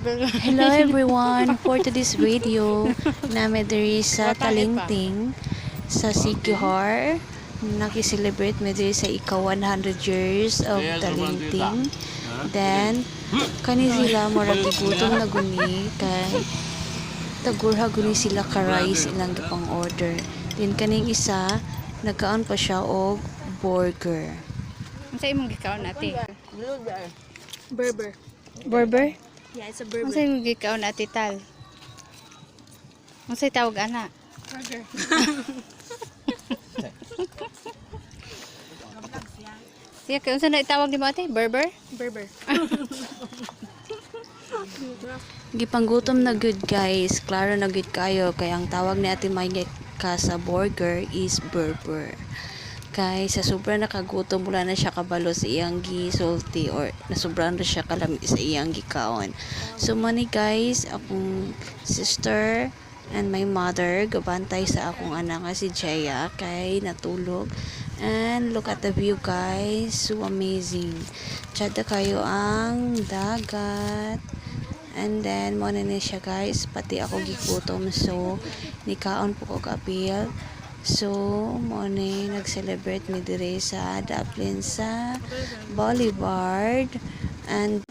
Hello everyone! For today's video, namin diri sa Talingting sa Siquijor. Naki-celebrate mi diri sa ika 100 years of Talingting. Then, kani sila murag gigutom na guni kay tagurha guni sila ka rice ilang gipang order. Then kaning isa, nagkaon pa siya og burger. Ang sa imong gikaon ate? Berber. Burger? Yeah, it's a Ang berber. sa imong gikaon ate Tal? Ang sa'y tawag ana? Burger. Siya kay unsa na itawag nimo ate? Burger? Berber. Gipanggutom na good guys, klaro na good kayo kay ang tawag ni Ate May ka sa burger is burger. Kay sa sobrang nakagutom wala na siya kabalo sa iyang gisulti or nasobrahan na siya kalami sa iyang gikaon. So money guys, akong sister and my mother gabantay sa akong anak nga si Jaya kay natulog. And look at the view guys, so amazing. Tsada kayo ang dagat. And then, mo na siya guys, pati ako gigutom. So, nikaon po ko kapil. So, mo na nag-celebrate mi dire sa Daplin sa Boulevard. And